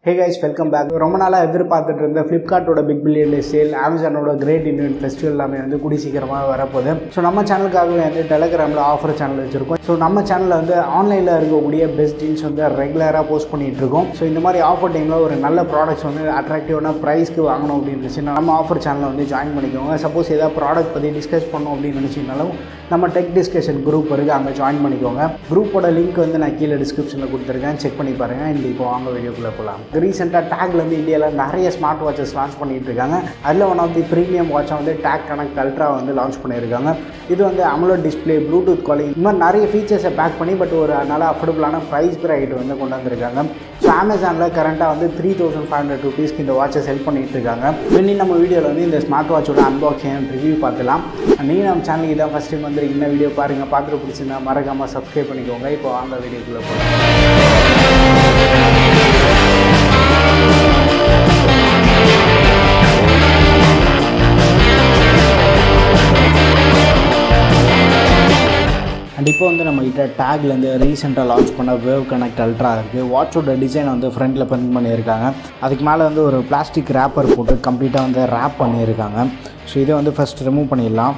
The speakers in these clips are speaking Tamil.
Hey guys, welcome back. ரொம்ப நாளா எதிர்பார்த்துட்டு இருந்த Flipkartோட பிக் பில்லியன் டே சேல், Amazonோட கிரேட் இந்தியன் ஃபெஸ்டிவல் எல்லாமே வந்து கூடி சீக்கிரமாக வரப்போகுது. ஸோ நம்ம சேனலுக்காகவே வந்து டெலிகிராமில் ஆஃபர் சேனல் வச்சுருக்கோம். ஸோ நம்ம சேனலில் வந்து ஆன்லைனில் இருக்கக்கூடிய பெஸ்ட் டீல்ஸ் வந்து ரெகுலராக போஸ்ட் பண்ணிகிட்டு இருக்கோம். ஸோ இந்த மாதிரி ஆஃபர் டைமில் ஒரு நல்ல ப்ராடக்ட்ஸ் வந்து அட்ராக்டிவான ப்ரைஸ்க்கு வாங்கணும் அப்படின்னு இருந்துச்சுன்னா நம்ம ஆஃபர் சேனலில் வந்து ஜாயின் பண்ணிக்கோங்க. சப்போஸ் ஏதாவது ப்ராடக்ட் பற்றி டிஸ்கஸ் பண்ணணும் அப்படின்னு நினச்சிங்கனாலும் நம்ம டெக் டிஸ்கஷன் குரூப் இருக்குது, அங்கே ஜாயின் பண்ணிக்கோங்க. குரூப்போட லிங்க் வந்து நான் கீழே டிஸ்கிரிப்ஷனில் கொடுத்துருக்கேன், செக் பண்ணி பாருங்கள். இந்த இப்போ வாங்க வீடியோக்குள்ளே போகலாம். ரீசெண்டாக டேக்ல வந்து இந்தியாவில் நிறைய ஸ்மார்ட் வாட்சஸ் லான்ச் பண்ணிட்டு இருக்காங்க. அதில் ஒன் ஆஃப் தி ப்ரீமியம் வாட்சை வந்து டேக் கனெக்ட் அல்ட்ரா வந்து லான்ச் பண்ணியிருக்காங்க. இது வந்து AMOLED டிஸ்பிளே, ப்ளூடூத் காலிங், இந்த மாதிரி நிறைய ஃபீச்சர்ஸை பேக் பண்ணி பட் ஒரு நல்ல அஃபோர்டபுளான ப்ரைஸ் ப்ரைட் வந்து கொண்டு வந்திருக்காங்க. ஸோ அமேசானில் கரண்ட்டாக வந்து 3500 rupeesக்கு இந்த வாட்சை செல் பண்ணிட்டு இருக்காங்க. இன்னி நம்ம வீடியோவில் வந்து இந்த ஸ்மார்ட் வாட்சோட அன்பாக்சிங் ரிவ்யூ பார்க்கலாம். நீங்கள் நம்ம சேனலுக்கு இதான் ஃபஸ்ட் டைம் வந்துருக்கீங்க, வீடியோ பாருங்கள், பார்த்துட்டு பிடிச்சிருந்தா மறக்காமல் சப்ஸ்கிரைப் பண்ணிக்கோங்க. இப்போ வாங்க வீடியோக்குள்ளே போகலாம். அண்ட் இப்போ வந்து நம்ம கிட்ட டேக்லேருந்து ரீசெண்டாக லான்ச் பண்ண வேவ் கனெக்ட் அல்ட்ரா இருக்குது. வாட்சோட டிசைன் வந்து ஃப்ரண்ட்டில் பிரிண்ட் பண்ணியிருக்காங்க. அதுக்கு மேலே வந்து ஒரு பிளாஸ்டிக் ரேப்பர் போட்டு கம்ப்ளீட்டாக வந்து ரேப் பண்ணியிருக்காங்க. ஸோ இதை வந்து ஃபஸ்ட் ரிமூவ் பண்ணிடலாம்.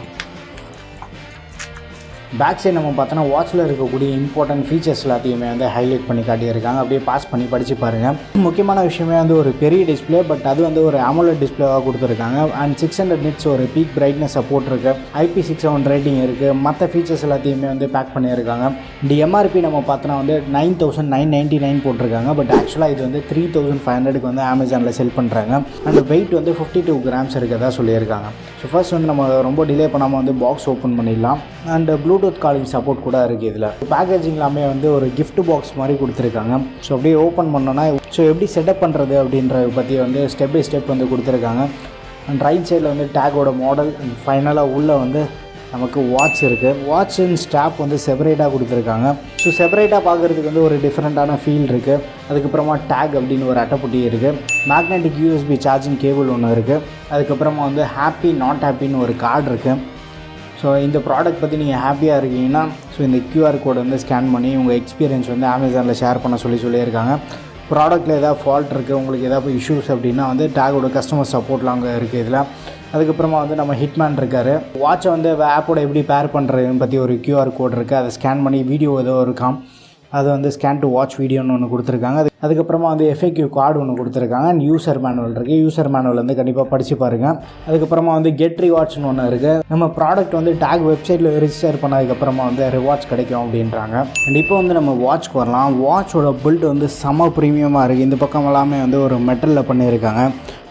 பேக் சைடு நம்ம பார்த்தோன்னா வாட்சில் இருக்கக்கூடிய இம்பார்ட்டன்ட் ஃபீச்சர்ஸ் எல்லாத்தையுமே வந்து ஹைலைட் பண்ணி காட்டியிருக்காங்க. அப்படியே பாஸ் பண்ணி படித்து பாருங்கள். முக்கியமான விஷயமே வந்து ஒரு பெரிய டிஸ்பிளே, பட் அது வந்து ஒரு AMOLED டிஸ்பிளேவாக கொடுத்துருக்காங்க. அண்ட் 600 nits ஒரு பீக் பிரைட்னஸ் சப்போர்ட் இருக்குது, IP67 ரேட்டிங் இருக்குது, மற்ற ஃபீச்சர்ஸ் எல்லாத்தையுமே வந்து பேக் பண்ணியிருக்காங்க. இந்த எம்ஆர்பி நம்ம பார்த்தோன்னா வந்து 9999 போட்டிருக்காங்க. பட் ஆக்சுவலாக இது வந்து 3500க்கு வந்து அமேசானில் செல் பண்ணுறாங்க. அண்ட் வெயிட் வந்து 52 grams இருக்கதா சொல்லியிருக்காங்க. ஸோ ஃபர்ஸ்ட் வந்து நம்ம ரொம்ப டிலே பண்ணாமல் வந்து பாக்ஸ் ஓப்பன் பண்ணிடலாம். அண்ட் ப்ளூடூத் காலிங் சப்போர்ட் கூட இருக்குது. இதில் பேக்கேஜிங் எல்லாமே வந்து ஒரு கிஃப்ட் பாக்ஸ் மாதிரி கொடுத்துருக்காங்க. ஸோ அப்படியே ஓப்பன் பண்ணோன்னா ஸோ எப்படி செட்டப் பண்ணுறது அப்படின்றத பற்றி வந்து ஸ்டெப் பை ஸ்டெப் வந்து கொடுத்துருக்காங்க. அண்ட் ரைட் சைடில் வந்து டேக்கோட மாடல், அண்ட் ஃபைனலாக உள்ளே வந்து நமக்கு வாட்ச் இருக்குது. வாட்ச் அண்ட் ஸ்டாப் வந்து செப்பரேட்டாக கொடுத்துருக்காங்க. ஸோ செப்பரேட்டாக பார்க்குறதுக்கு வந்து ஒரு டிஃப்ரெண்ட்டான ஃபீல் இருக்குது. அதுக்கப்புறமா டேக் அப்படின்னு ஒரு அட்டைப்பட்டி இருக்குது. மேக்னெட்டிக் USB சார்ஜிங் கேபிள் ஒன்று இருக்குது. அதுக்கப்புறமா வந்து ஹாப்பி நாட் ஹாப்பின்னு ஒரு கார்டு இருக்குது. ஸோ இந்த ப்ராடக்ட் பற்றி நீங்கள் ஹாப்பியாக இருக்கீங்கன்னா ஸோ இந்த QR கோடை வந்து ஸ்கேன் பண்ணி உங்கள் எக்ஸ்பீரியன்ஸ் வந்து அமேசானில் ஷேர் பண்ண சொல்லியிருக்காங்க. ப்ராடக்ட்டில் ஏதாவது ஃபால்ட் இருக்குது, உங்களுக்கு ஏதாவது இஷ்யூஸ் அப்படின்னா வந்து டேக்கோட கஸ்டமர் சப்போர்ட்லாம் அங்கே இருக்குது இதில். அதுக்கப்புறமா வந்து நம்ம ஹிட்மேன் இருக்கார். வாட்சை வந்து ஆப்போட எப்படி பேர் பண்ணுறதுன்னு பற்றி ஒரு QR கோட் இருக்குது. அதை ஸ்கேன் பண்ணி வீடியோ ஏதோ இருக்காம், அது வந்து ஸ்கேன் டு வாட்ச் வீடியோன்னு ஒன்று கொடுத்துருக்காங்க. அதுக்கப்புறமா வந்து FAQ கார்டு ஒன்று கொடுத்துருக்காங்க. அண்ட் யூசர் மேனுவல் இருக்குது. யூசர் மேனுவல் வந்து கண்டிப்பாக படித்து பாருங்கள். அதுக்கப்புறமா வந்து கெட் ரிவார்ட்ஸ்னு ஒன்று இருக்குது. நம்ம ப்ராடக்ட் வந்து டேக் வெப்சைட்டில் ரிஜிஸ்டர் பண்ணதுக்கப்புறமா வந்து ரிவார்ட்ஸ் கிடைக்கும் அப்படின்றாங்க. அண்ட் இப்போ வந்து நம்ம வாட்ச்க்கு வரலாம். வாட்சோட பில்ட் வந்து செம ப்ரீமியமாக இருக்குது. இந்த பக்கம் எல்லாமே வந்து ஒரு மெட்டலில் பண்ணியிருக்காங்க.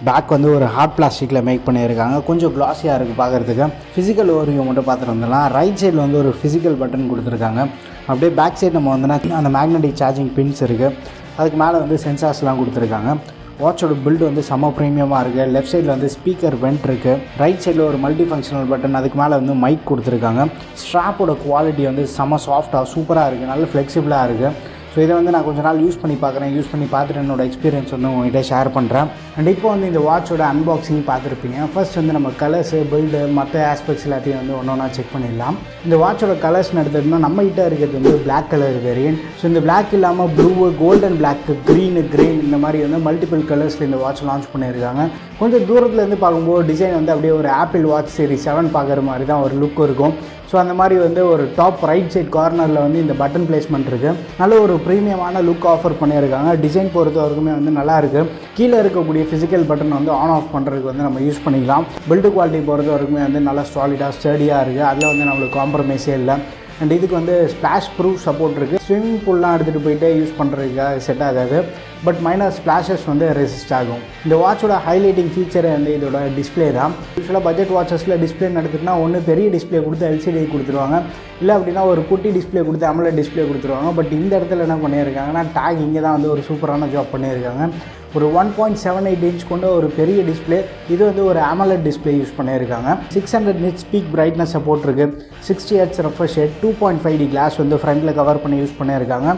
பேக் வந்து ஒரு ஹார்ட் பிளாஸ்டிக்கில் மேக் பண்ணியிருக்காங்க. கொஞ்சம் கிளாஸியாக இருக்குது பார்க்குறதுக்கு. ஃபிசிக்கல் ஓவர்வியூ மட்டும் பார்த்துட்டு வந்துடலாம். ரைட் சைடில் வந்து ஒரு ஃபிசிக்கல் பட்டன் கொடுத்துருக்காங்க. அப்படியே பேக் சைடு நம்ம வந்தோன்னா அந்த மேக்னெட்டிக் சார்ஜிங் பின்ஸ் இருக்குது. அதுக்கு மேலே வந்து சென்சார்ஸ்லாம் கொடுத்துருக்காங்க. வாட்சோட பில்டு வந்து செம்ம ப்ரீமியமாக இருக்குது. லெஃப்ட் சைடில் வந்து ஸ்பீக்கர் வெண்ட் இருக்குது. ரைட் சைடில் ஒரு மல்டி ஃபங்க்ஷனல் பட்டன், அதுக்கு மேலே வந்து மைக் கொடுத்துருக்காங்க. ஸ்ட்ராப்போட குவாலிட்டி வந்து செம்ம சாஃப்டாக சூப்பராக இருக்குது, நல்ல ஃப்ளெக்சிபிளாக இருக்குது. ஸோ இதை வந்து நான் கொஞ்சம் நாள் யூஸ் பண்ணி பார்க்குறேன். யூஸ் பண்ணி பார்த்துட்டு என்னோட எக்ஸ்பீரியன்ஸ் வந்து உங்கள்கிட்ட ஷேர் பண்ணுறேன். அண்ட் இப்போ வந்து இந்த வாட்சோட அன்பாக்சிங் பார்த்துருப்பீங்க. ஃபர்ஸ்ட் வந்து நம்ம கலர்ஸு, பில்டு, மற்ற ஆஸ்பெக்ட்ஸ் எல்லாத்தையும் வந்து ஒன்று ஒன்றா செக் பண்ணிடலாம். இந்த வாட்சோட கலர்ஸ்னு எடுத்துகிட்டோம்னா நம்ம கிட்ட இருக்கிறது வந்து பிளாக் கலர் வேரியன்ட். ஸோ இந்த பிளாக் இல்லாமல் blue, golden black, green, green இந்த மாதிரி வந்து மல்டிபிள் கலர்ஸில் இந்த வாட்ச் லான்ச் பண்ணியிருக்காங்க. கொஞ்சம் தூரத்துலேருந்து பார்க்கும்போது டிசைன் வந்து அப்படியே ஒரு ஆப்பிள் வாட்ச் சீரிஸ் 7 பார்க்குற மாதிரி தான் ஒரு லுக் இருக்கும். ஸோ அந்த மாதிரி வந்து ஒரு டாப் ரைட் சைட் கார்னரில் வந்து இந்த பட்டன் பிளேஸ்மெண்ட் இருக்குது. நல்ல ஒரு ப்ரீமியமான லுக் ஆஃபர் பண்ணியிருக்காங்க. டிசைன் பொறுத்த வரைக்குமே வந்து நல்லாயிருக்கு. கீழே இருக்கக்கூடிய ஃபிசிக்கல் பட்டன் வந்து ஆன் ஆஃப் பண்ணுறதுக்கு வந்து நம்ம யூஸ் பண்ணிக்கலாம். பில்டு குவாலிட்டி பொறுத்த வரைக்குமே வந்து நல்லா சாலிடாக ஸ்டடியாக இருக்குது. அதில் வந்து நம்மளுக்கு காம்ப்ரமைஸே இல்லை. அண்ட் இதுக்கு வந்து ஸ்ப்ளாஷ் ப்ரூஃப் சப்போர்ட் இருக்குது. ஸ்விம்மிங் பூல்லாம் எடுத்துகிட்டு போயிட்டு யூஸ் பண்ணுறதுக்காக செட் ஆகாது, பட் மைனர் ஸ்ப்ளாஷஸ் வந்து ரெசிஸ்ட் ஆகும். இந்த வாட்சோட ஹைலைட்டிங் ஃபீச்சரே வந்து இதோட டிஸ்பிளே தான். யூஸ்வலாக பட்ஜெட் வாட்சஸில் டிஸ்பிளேன்னு எடுத்துகிட்டா ஒன்று பெரிய டிஸ்பிளே கொடுத்து LCD கொடுத்துருவாங்க, இல்லை அப்படின்னா ஒரு குட்டி டிஸ்பிளே கொடுத்து AMOLED டிஸ்பிளே கொடுத்துருவாங்க. பட் இந்த இடத்துல என்ன பண்ணியிருக்காங்கன்னா டேக் இங்கே தான் வந்து ஒரு சூப்பரான ஜாப் பண்ணியிருக்காங்க. ஒரு 1.78 inch கொண்ட ஒரு பெரிய டிஸ்பிளே. இது வந்து ஒரு AMOLED டிஸ்பிளே யூஸ் பண்ணியிருக்காங்க. 600 nits பீக் பிரைட்னஸ் சப்போர்ட் இருக்குது. 60 Hz refresh rate, 2.5D class வந்து ஃப்ரண்ட்டில் கவர் பண்ணி யூஸ் பண்ணியிருக்காங்க.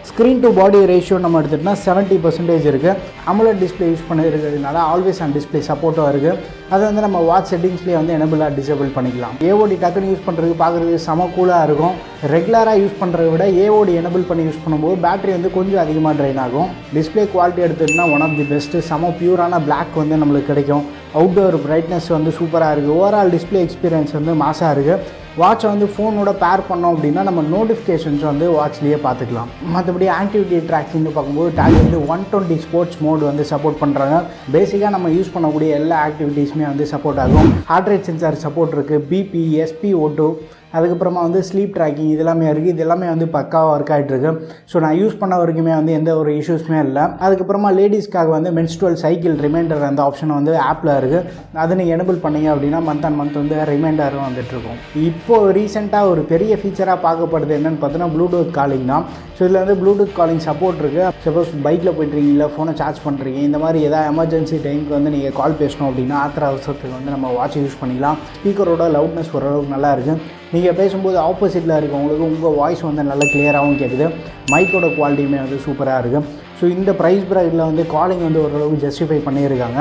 ஸ்க்ரீன் டு பாடி ரேஷியோ நம்ம எடுத்துகிட்டோம்னா 70% இருக்குது. AMOLED டிஸ்பிளே யூஸ் பண்ணியிருக்கிறதுனால ஆல்வேஸ் ஆன் டிஸ்பிளே சப்போர்ட்டும் இருக்குது. அதை வந்து நம்ம வாட்ச் செட்டிங்ஸ்லேயே வந்து எனபிளாக டிசேபிள் பண்ணிக்கலாம். ஏஓடி டக்குன்னு யூஸ் பண்ணுறதுக்கு பார்க்குறதுக்கு செம கூலாக இருக்கும். ரெகுலராக யூஸ் பண்ணுறத விட ஏஓடி எனபிள் பண்ணி யூஸ் பண்ணும்போது பேட்டரி வந்து கொஞ்சம் அதிகமாக ட்ரைன் ஆகும். டிஸ்பிளே குவாலிட்டி எடுத்துகிட்டோம்னா ஒன் ஆஃப் தி பெஸ்ட்டு. செம பியூரான பிளாக் வந்து நம்மளுக்கு கிடைக்கும். அவுட்டோர் பிரைட்னஸ் வந்து சூப்பராக இருக்குது. ஓவரால் டிஸ்பிளே எக்ஸ்பீரியன்ஸ் வந்து மாசாக இருக்குது. வாட்சை வந்து ஃபோனோட பேர் பண்ணோம் அப்படின்னா நம்ம நோட்டிஃபிகேஷன்ஸ் வந்து வாட்ச்லேயே பார்த்துக்கலாம். மற்றபடி ஆக்டிவிட்டி ட்ராக்கிங்னு பார்க்கும்போது டேக் வந்து 120 ஸ்போர்ட்ஸ் மோட் வந்து சப்போர்ட் பண்ணுறாங்க. பேசிக்காக நம்ம யூஸ் பண்ணக்கூடிய எல்லா ஆக்டிவிட்டீஸுமே வந்து சப்போர்ட் ஆகும். ஹார்ட் ரேட் சென்சார் சப்போர்ட் இருக்குது. பிபி, SpO2, அதுக்கப்புறமா வந்து ஸ்லீப் ட்ராக்கிங் இதெல்லாமே இருக்குது. இது எல்லாமே வந்து பக்காவாக ஒர்க் ஆகிட்டுருக்கு. ஸோ நான் யூஸ் பண்ண வரைக்குமே வந்து எந்த ஒரு இஷ்யூஸுமே இல்லை. அதுக்கப்புறமா லேடிஸ்க்காக வந்து மென்ஸ்ட்ரல் சைக்கிள் ரிமைண்டர் அந்த ஆப்ஷன் வந்து ஆப்பில் இருக்குது. அதை நீங்கள் எனபிள் பண்ணீங்க அப்படின்னா மந்த் அண்ட் மந்த் வந்து ரிமைண்டரும் வந்துட்டுருக்கும். இப்போது ரீசெண்டாக ஒரு பெரிய ஃபீச்சராக பார்க்கப்படுது என்னென்னு பார்த்தோன்னா ப்ளூடூத் காலிங் தான். ஸோ இதில் வந்து ப்ளூடூத் காலிங் சப்போர்ட் இருக்குது. சப்போஸ் பைக்கில் போய்ட்டுருக்கீங்க, ஃபோனை சார்ஜ் பண்ணுறீங்க, இந்த மாதிரி எதாவது எமர்ஜென்சி டைமுக்கு வந்து நீங்கள் கால் பேசணும் அப்படின்னா அவசரத்துக்கு வந்து நம்ம வாட்ச் யூஸ் பண்ணிக்கலாம். ஸ்பீக்கரோட லவுட்னஸ் ஓரளவுக்கு நல்லா இருக்குது. நீங்கள் பேசும்போது ஆப்போசிட்டில் இருக்கவங்களுக்கு உங்கள் வாய்ஸ் வந்து நல்லா கிளியராகவும் கேட்குது. மைக்கோட குவாலிட்டியுமே வந்து சூப்பராக இருக்குது. ஸோ இந்த ப்ரைஸ் ப்ராக்கெட்டில் வந்து காலிங் வந்து ஓரளவுக்கு ஜஸ்டிஃபை பண்ணியிருக்காங்க.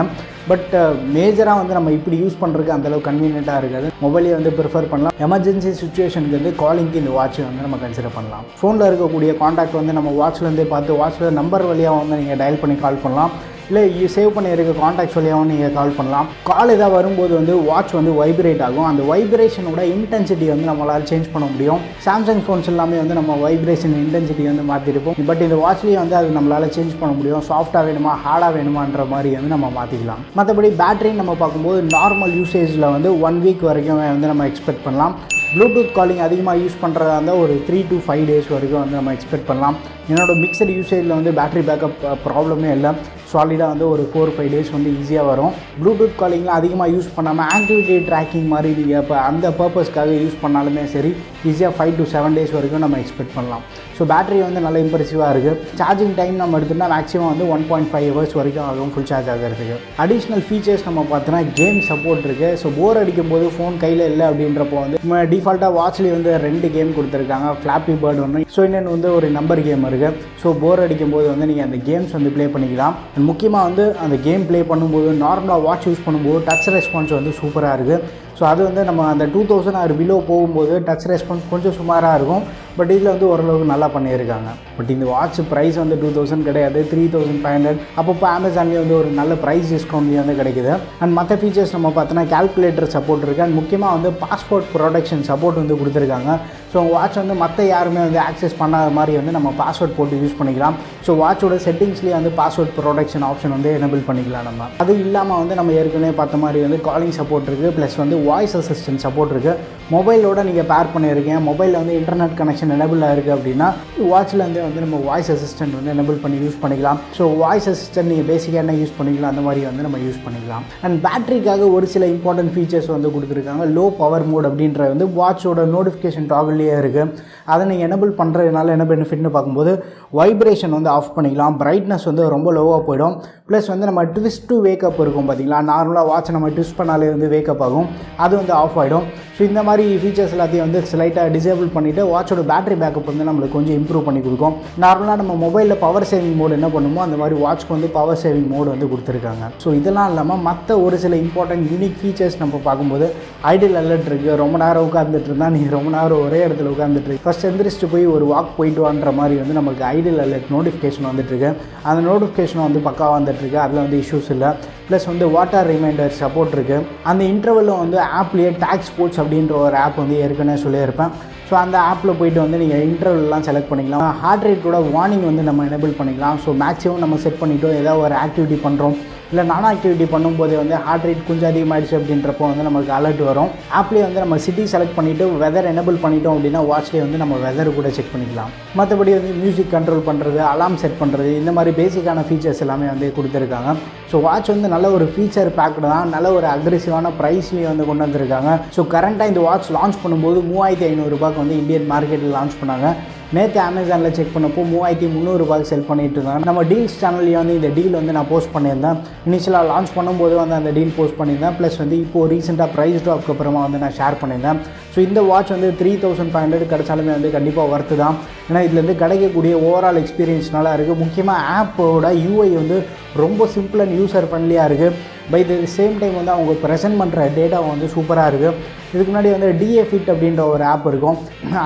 பட் மேஜராக வந்து நம்ம இப்படி யூஸ் பண்ணுறதுக்கு அந்தளவுக்கு கன்வீனியண்ட்டாக இருக்காது. மொபைலே வந்து ப்ரிஃபர் பண்ணலாம். எமர்ஜென்சி சுச்சுவேஷனுக்கு வந்து காலிங்க்கு இந்த வாட்ச் வந்து நம்ம கன்சிடர் பண்ணலாம். ஃபோனில் இருக்கக்கூடிய காண்டாக்ட் வந்து நம்ம வாட்ச்லேருந்தே பார்த்து வாட்ச்சில் நம்பர் வழியாக வந்து நீங்கள் டயல் பண்ணி கால் பண்ணலாம். இல்லை சேவ் பண்ணியிருக்க காண்டாக்ட்ஸ் வழியாகவும் நீங்கள் கால் பண்ணலாம். கால் எதாவது வரும்போது வந்து வாட்ச் வந்து வைப்ரேட் ஆகும். அந்த வைப்ரேஷனோட இன்டென்சிட்டி வந்து நம்மளால் சேஞ்ச் பண்ண முடியும். சாம்சங் ஃபோன்ஸ் எல்லாமே வந்து நம்ம வைப்ரேஷன் இன்டென்சிட்டி வந்து மாற்றிருப்போம். பட் இந்த வாட்ச்லேயே வந்து அது நம்மளால் சேஞ்ச் பண்ண முடியும். சாஃப்டாக வேணுமா ஹார்டாக வேணுமான்ற மாதிரி வந்து நம்ம மாற்றிக்கலாம். மற்றபடி பேட்டரின்னு நம்ம பார்க்கும்போது நார்மல் யூசேஜில் வந்து 1 வீக் வரைக்கும் வந்து நம்ம எக்ஸ்பெக்ட் பண்ணலாம். ப்ளூடூத் காலிங் அதிகமாக யூஸ் பண்ணுறதா இருந்தால் ஒரு 3 to 5 days வரைக்கும் வந்து நம்ம எக்ஸ்பெக்ட் பண்ணலாம். என்னோடய மிக்சட் யூசேஜில் வந்து பேட்டரி பேக்கப் ப்ராப்ளமே இல்லை. சாலிடாக வந்து ஒரு 4-5 days வந்து ஈஸியாக வரும். ப்ளூடூத் காலிங்கில் அதிகமாக யூஸ் பண்ணாமல் ஆக்டிவிட்டி ட்ராக்கிங் மாதிரி நீங்கள் இப்போ அந்த பர்பஸ்க்காக யூஸ் பண்ணாலுமே சரி ஈஸியாக 5 to 7 days வரைக்கும் நம்ம எக்ஸ்பெக்ட் பண்ணலாம். ஸோ பேட்டரி வந்து நல்ல இம்ப்ரெசிவாக இருக்குது. சார்ஜிங் டைம் நம்ம எடுத்தோம்னா மேக்ஸிமம் வந்து 1.5 hours வரைக்கும் ஆகும் ஃபுல் சார்ஜ் ஆகிறதுக்கு. அடிஷ்னல் ஃபீச்சர்ஸ் நம்ம பார்த்தோன்னா கேம் சப்போர்ட் இருக்குது. ஸோ போர் அடிக்கும் போது ஃபோன் கையில் இல்லை அப்படின்றப்போ வந்து டிஃபால்ட்டாக வாட்ச்லேயே வந்து 2 கேம் கொடுத்துருக்காங்க. ஃப்ளாப்பி பேர்ட் ஒன்று, ஸோ இன்னொன்று வந்து ஒரு நம்பர் கேம் இருக்குது. ஸோ போர் அடிக்கும் போது வந்து நீங்கள் அந்த கேம்ஸ் வந்து ப்ளே பண்ணிக்கலாம். முக்கியமாக வந்து அந்த கேம் ப்ளே பண்ணும்போது நார்மலாக வாட்ச் யூஸ் பண்ணும்போது டச் ரெஸ்பான்ஸ் வந்து சூப்பராக இருக்குது. ஸோ அது வந்து நம்ம அந்த 2000 ஆர் பிலோ போகும்போது டச் ரெஸ்பான்ஸ் கொஞ்சம் சுமாராக இருக்கும். பட் இதில் வந்து ஓரளவுக்கு நல்லா பண்ணியிருக்காங்க. பட் இந்த வாட்ச் ப்ரைஸ் வந்து 2000 கிடையாது, 3500. அப்பப்போ அமேசான்லேயே வந்து ஒரு நல்ல ப்ரைஸ் டிஸ்கவுண்ட்லேயே வந்து கிடைக்குது. அண்ட் மற்ற ஃபீச்சர்ஸ் நம்ம பார்த்தோன்னா கால்குலேட்டர் சப்போர்ட் இருக்குது. அண்ட் முக்கியமாக வந்து பாஸ்போர்ட் ப்ரொடெக்ஷன் சப்போர்ட் வந்து கொடுத்துருக்காங்க. ஸோ வாட்ச் வந்து மற்ற யாருமே வந்து ஆக்சஸ் பண்ணாத மாதிரி வந்து நம்ம பாஸ்வேர்ட் போட்டு யூஸ் பண்ணிக்கலாம். ஸோ வாட்சோட செட்டிங்ஸ்லேயே வந்து பாஸ்வேர்ட் ப்ரொடெக்ஷன் ஆப்ஷன் வந்து எனபிள் பண்ணிக்கலாம் நம்ம. அது இல்லாமல் வந்து நம்ம ஏற்கனவே பார்த்த மாதிரி வந்து காலிங் சப்போர்ட் இருக்குது. ப்ளஸ் வந்து வாய்ஸ் அசிஸ்டன்ட் சப்போர்ட் இருக்குது. மொபைலோட நீங்கள் பேர் பண்ணியிருக்கீங்க, மொபைலில் வந்து இன்டர்நெட் கனெக்ஷன் எனபிளாக இருக்குது அப்படின்னா வாட்ச்லேருந்தே வந்து நம்ம வாய்ஸ் அசிஸ்டன்ட் வந்து எனபிள் பண்ணி யூஸ் பண்ணிக்கலாம். ஸோ வாய்ஸ் அசிஸ்டன்ட் நீங்கள் பேசிக்காக என்ன யூஸ் பண்ணிக்கலாம் அந்த மாதிரி வந்து நம்ம யூஸ் பண்ணிக்கலாம். அண்ட் பேட்டரிக்காக ஒரு சில இம்பார்ட்டன்ட் ஃபீச்சர்ஸ் வந்து கொடுத்துருக்காங்க. லோ பவர் மோட் அப்படின்ற வந்து வாட்சோட நோட்டிஃபிகேஷன் டாகிள்லேயே இருக்குது. அதை நீங்கள் எனபிள் பண்ணுறதுனால என்ன பெனிஃபிட்னு பார்க்கும்போது வைப்ரேஷன் வந்து ஆஃப் பண்ணிக்கலாம். பிரைட்னஸ் வந்து ரொம்ப லோவாக போயிடும். ப்ளஸ் வந்து நம்ம ட்விஸ்ட் டு வேக்கப் இருக்கும் பார்த்தீங்களா, நார்மலாக வாட்சை நம்ம ட்விஸ்ட் பண்ணாலே வந்து வேக்கப் ஆகும், அது வந்து ஆஃப் ஆகிடும். ஸோ இந்த மாதிரி ஃபீச்சர்ஸ் எல்லாத்தையும் வந்து ஸ்லைட்டாக டிசேபிள் பண்ணிவிட்டு வாட்சோட பேட்டரி பேக்கப் வந்து நம்மளுக்கு கொஞ்சம் இம்ப்ரூவ் பண்ணி கொடுக்கும். நார்மலாக நம்ம மொபைலில் பவர் சேவிங் மோடு என்ன பண்ணுமோ அந்த மாதிரி வாட்ச்க்கு வந்து பவர் சேவிங் மோடு வந்து கொடுத்துருக்காங்க. ஸோ இதெல்லாம் இல்லாமல் மற்ற ஒரு சில இம்பார்ட்டன்ட் யூனிக் ஃபீச்சர்ஸ் நம்ம பார்க்கும்போது ஐடில் அலர்ட் இருக்குது. ரொம்ப நேரம் உட்காந்துட்டு இருந்தால் நீங்கள் ரொம்ப நேரம் ஒரே இடத்துல உட்காந்துட்டு ஃபஸ்ட் எந்திரிச்சிட்டு போய் ஒரு வாக் போயிட்டு வான்ற மாதிரி வந்து நமக்கு ஐடில் அலர்ட் நோட்டிஃபிகேஷன் வந்துட்டுருக்கு. அந்த நோட்டிஃபிகேஷன் வந்து பக்காவாக வந்துட்டுருக்கு. அதில் வந்து இஷ்யூஸ் இல்லை. ப்ளஸ் வந்து வாட்டர் ரிமைண்டர் சப்போர்ட் இருக்குது. அந்த இன்டர்வலில் வந்து ஆப்லேயே டேக் ஸ்போர்ட்ஸ் அப்படின்ற ஒரு ஆப் வந்து ஏற்கனவே சொல்லியிருப்பேன். ஸோ அந்த ஆப்பில் போய்ட்டு வந்து நீங்கள் இன்டர்வல்லாம் செலக்ட் பண்ணிக்கலாம். ஹார்ட் ரேட்டோட வார்னிங் வந்து நம்ம எனபிள் பண்ணிக்கலாம். ஸோ மேக்ஸிமம் நம்ம செட் பண்ணிவிட்டோம், ஏதாவது ஒரு ஆக்டிவிட்டி பண்ணுறோம் இல்லை நான் ஆக்டிவிட்டி பண்ணும்போதே வந்து ஹார்ட் ரேட் கொஞ்சம் அதிகமாகிடுச்சு அப்படின்றப்போ வந்து நமக்கு அலர்ட் வரும். ஆப்லேயே வந்து நம்ம சிட்டி செலக்ட் பண்ணிவிட்டு வெதர் எனபிள் பண்ணிட்டோம் அப்படின்னா வாட்ச்லேயே வந்து நம்ம வெதர் கூட செக் பண்ணிக்கலாம். மற்றபடி வந்து மியூசிக் கண்ட்ரோல் பண்ணுறது, அலாம் செட் பண்ணுறது, இந்த மாதிரி பேசிக்கான ஃபீச்சர்ஸ் எல்லாமே வந்து கொடுத்துருக்காங்க. ஸோ வாட்ச் வந்து நல்ல ஒரு ஃபீச்சர் பேக்டு தான், நல்ல ஒரு அக்ரெசிவான ப்ரைஸ்லேயே வந்து கொண்டு வந்திருக்காங்க. ஸோ கரண்ட்டாக இந்த வாட்ச் லான்ச் பண்ணும்போது 3500 ரூபாய்க்கு வந்து இந்தியன் மார்க்கெட்டில் லான்ச் பண்ணாங்க. நேற்று அமேசானில் செக் பண்ணப்போ 3300 ரூபாய்க்கு செல் பண்ணிட்டு இருந்தாங்க. நம்ம டீல்ஸ் சேனல்லையே வந்து இந்த டீல் வந்து நான் போஸ்ட் பண்ணியிருந்தேன். இனிஷியலாக லான்ச் பண்ணும்போது வந்து அந்த டீல் போஸ்ட் பண்ணியிருந்தேன். ப்ளஸ் வந்து இப்போது ரீசெண்டாக ப்ரைஸ் ட்ராப்க்கு அப்புறமா வந்து நான் ஷேர் பண்ணியிருந்தேன். ஸோ இந்த வாட்ச் வந்து 3500 கிடைச்சாலுமே வந்து கண்டிப்பாக ஒர்த்து தான். ஏன்னா இதுலேருந்து கிடைக்கக்கூடிய ஓவரால் எக்ஸ்பீரியன்ஸ் நல்லா இருக்குது. முக்கியமாக ஆப்போட யூஐ வந்து ரொம்ப சிம்பிள் அண்ட் யூசர் ஃப்ரெண்ட்லியாக இருக்குது. பை த சேம் டைம் வந்து அவங்க ப்ரெசென்ட் பண்ணுற டேட்டா வந்து சூப்பராக இருக்குது. இதுக்கு முன்னாடி வந்து டிஏ ஃபிட் அப்படின்ற ஒரு ஆப் இருக்கும்.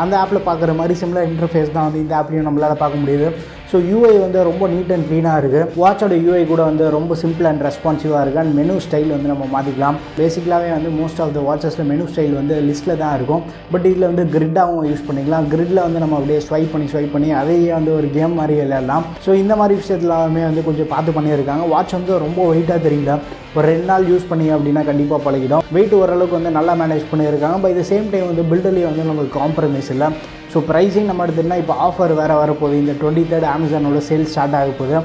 அந்த ஆப்பில் பார்க்குற மாதிரி சிமிலர் இன்டர்ஃபேஸ் தான் வந்து இந்த ஆப்லையும் நம்மளால் பார்க்க முடியுது. ஸோ யூஐ வந்து ரொம்ப நீட் அண்ட் க்ளீனாக இருக்குது. வாட்சோட யூஐ கூட வந்து ரொம்ப சிம்பிள் அண்ட் ரெஸ்பான்சிவாக இருக்குது. அண்ட் மெனு ஸ்டைல் வந்து நம்ம மாற்றிக்கலாம். பேசிக்கலாகவே வந்து மோஸ்ட் ஆஃப் த வாட்சஸில் மெனு ஸ்டைல் வந்து லிஸ்ட்டில் தான் இருக்கும். பட் இதில் வந்து கிரிட்டாகவும் யூஸ் பண்ணிக்கலாம். கிரிட்டில் வந்து நம்ம அப்படியே ஸ்வைப் பண்ணி அதையே வந்து ஒரு கேம் மாதிரி விளையாடலாம். ஸோ இந்த மாதிரி விஷயத்துலாமே வந்து கொஞ்சம் பார்த்து பண்ணியிருக்காங்க. வாட்ச் வந்து ரொம்ப வெயிட்டாக தெரியல. ஒரு 2 நாள் யூஸ் பண்ணி அப்படின்னா கண்டிப்பாக பழகிடும். வெயிட் ஓரளவுக்கு வந்து நல்லா மேனேஜ் பண்ணியிருக்காங்க. பை த சேம் டைம் வந்து பில்டர்லேயே வந்து நமக்கு காம்ப்ரமைஸ் இல்லை. ஸோ ப்ரைஸிங் நம்ம எடுத்துகிட்டா இப்போ ஆஃபர் வேறு வரப்போகுது. இந்த 23rd அமேசானோட சேல்ஸ் ஸ்டார்ட் ஆக போகுது.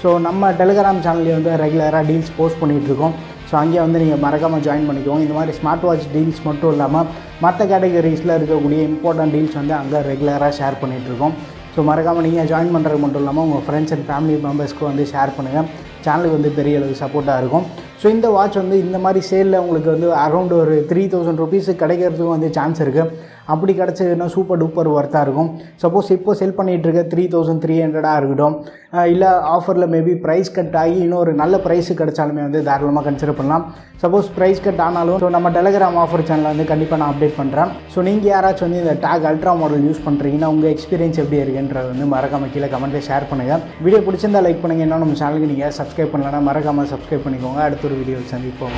ஸோ நம்ம டெலிகிராம் சேனல்லே வந்து ரெகுலராக டீல்ஸ் போஸ்ட் பண்ணிகிட்ருக்கோம். ஸோ அங்கேயே வந்து நீங்கள் மறக்காமல் ஜாயின் பண்ணிக்கோங்க. இந்த மாதிரி ஸ்மார்ட் வாட்ச் டீல்ஸ் மட்டும் இல்லாமல் மற்ற கேட்டகரிஸில் இருக்கக்கூடிய இம்பார்ட்டன்ட் டீல்ஸ் வந்து அங்கே ரெகுலராக ஷேர் பண்ணிகிட்ருக்கோம். ஸோ மறக்காமல் நீங்கள் ஜாயின் பண்ணுறது மட்டும் இல்லாமல் உங்கள் ஃப்ரெண்ட்ஸ் அண்ட் ஃபேமிலி மெம்பர்ஸ்க்கு வந்து ஷேர் பண்ணுங்கள். சேனலுக்கு வந்து பெரிய அளவு சப்போர்ட்டாக இருக்கும். ஸோ இந்த வாட்ச் வந்து இந்த மாதிரி சேலில் உங்களுக்கு வந்து அரௌண்ட் ஒரு 3000 ருபீஸு கிடைக்கிறதுக்கும் வந்து சான்ஸ் இருக்குது. அப்படி கிடச்சதுன்னா சூப்பர் டூப்பர் ஒர்த்தாக இருக்கும். சப்போஸ் இப்போ செல் பண்ணிகிட்ருக்க 3300 இருக்கட்டும், இல்லை ஆஃபரில் மேபி ப்ரைஸ் கட் ஆகி இன்னொரு நல்ல ப்ரைஸு கிடச்சாலுமே வந்து தாராளமாக கன்சிடர் பண்ணலாம். சப்போஸ் ப்ரைஸ் கட் ஆனாலும் ஸோ நம்ம டெலிகிராம் ஆஃபர் சேனலில் வந்து கண்டிப்பாக நான் அப்டேட் பண்ணுறேன். ஸோ நீங்கள் யாராச்சும் வந்து இந்த டேக் அல்ட்ரா மாடல் யூஸ் பண்ணுறீங்கன்னா உங்கள் எக்ஸ்பீரியன்ஸ் எப்படி இருக்குன்றது வந்து மறக்காமல் கீழே கமெண்ட்டில் ஷேர் பண்ணுங்கள். வீடியோ பிடிச்சிருந்தால் லைக் பண்ணுங்கள். இன்னும் நம்ம சேனலுக்கு நீங்கள் சப்ஸ்கிரைப் பண்ணலன்னா மறக்காமல் சப்ஸ்கிரைப் பண்ணிக்கோங்க. அடுத்த ஒரு வீடியோ சந்திப்போம்.